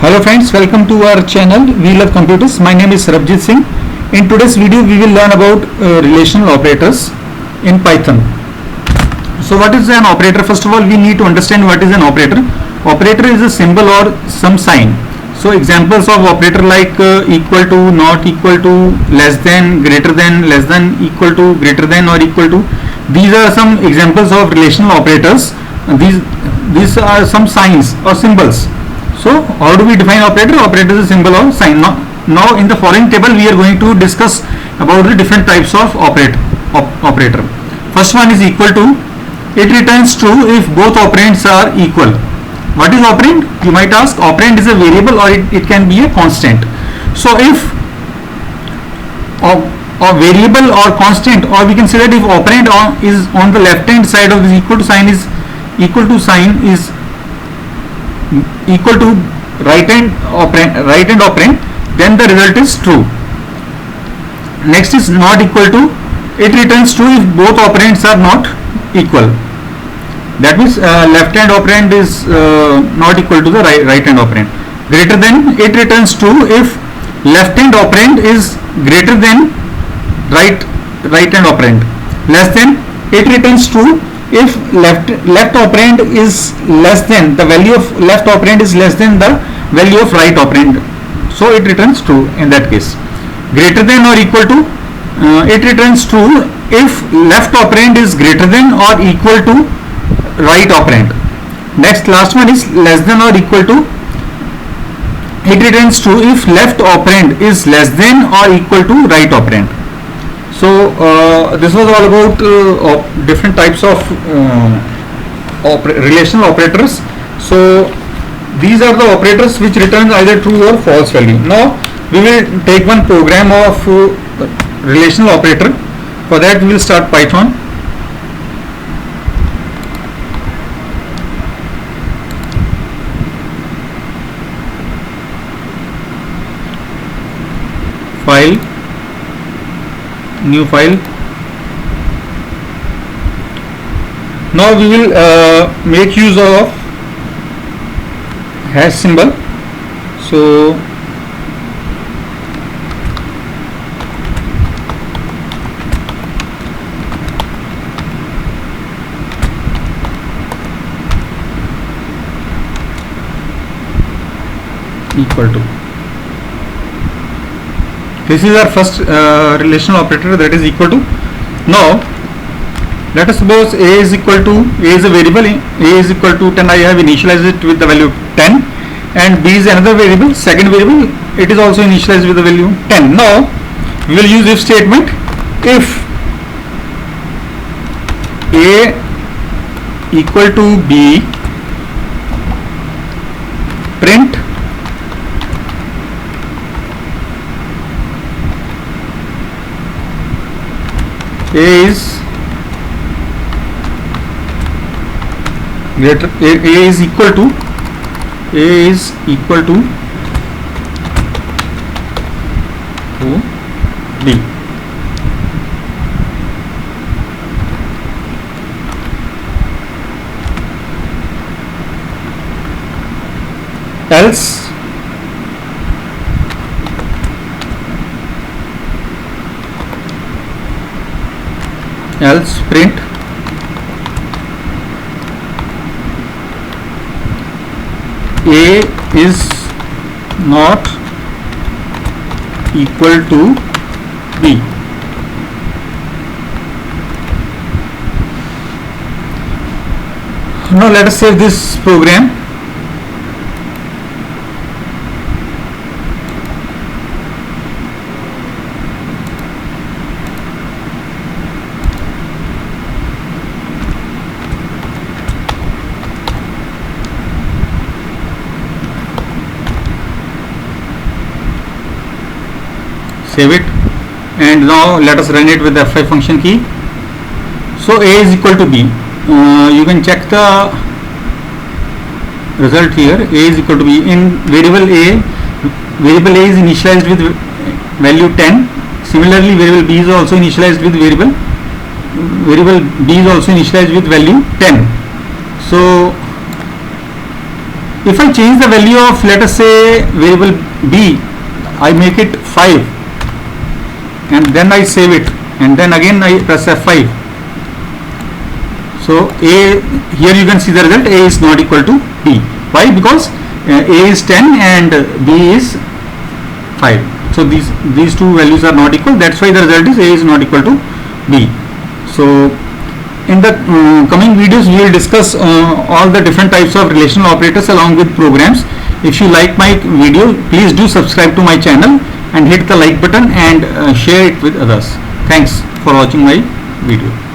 Hello friends, welcome to our channel We Love Computers. My name is Sarabjit Singh. In today's video we will learn about relational operators in Python. So what is an operator? First of all we need to understand what is an operator. Operator is a symbol or some sign. So examples of operator like equal to, not equal to, less than, greater than, less than, equal to, greater than or equal to. These are some examples of relational operators. These are some signs or symbols. So how do we define operator? Operator is a symbol or sign. Now in the following table we are going to discuss about the different types of operator. First one is equal to. It returns true if both operands are equal. What is operand? You might ask. Operand is a variable or it can be a constant. So if a variable or constant, or we can say that if operand is on the left hand side of this equal to sign is equal to right hand operand, then the result is true. Next is not equal to. It returns true if both operands are not equal. That means left hand operand is not equal to the right hand operand. Greater than, it returns true if left hand operand is greater than right hand operand. Less than, it returns true if left operand is less than, the value of left operand is less than the value of right operand. So it returns true in that case. Greater than or equal to, it returns true if left operand is greater than or equal to right operand. Next, last one is less than or equal to. It returns true if left operand is less than or equal to right operand. So this was all about different types of relational operators. So these are the operators which return either true or false value. Now we will take one program of relational operator. For that we will start Python. File, new file. Now we will make use of hash symbol. So equal to. This is our first relational operator, that is equal to. Now let us suppose a is equal to, a is a variable, a is equal to 10. I have initialized it with the value of 10, and b is another variable, second variable, it is also initialized with the value 10. Now we will use if statement. If a equal to b, print a is greater, a is equal to b. Else print a is not equal to b. Now let us save this program. Save it, and now let us run it with the F5 function key. So a is equal to b. You can check the result here. A is equal to b. In variable a is initialized with value 10. Similarly, variable b is also initialized with variable b is also initialized with value 10. So If I change the value of, let us say, variable b, I make it 5, and then I save it, and then again I press F5. So a, here you can see the result, a is not equal to b. Why? Because a is 10 and b is 5. So these two values are not equal. That's why the result is a is not equal to b. So in the coming videos we will discuss all the different types of relational operators along with programs. If you like my video, please do subscribe to my channel and hit the like button and share it with others. Thanks for watching my video.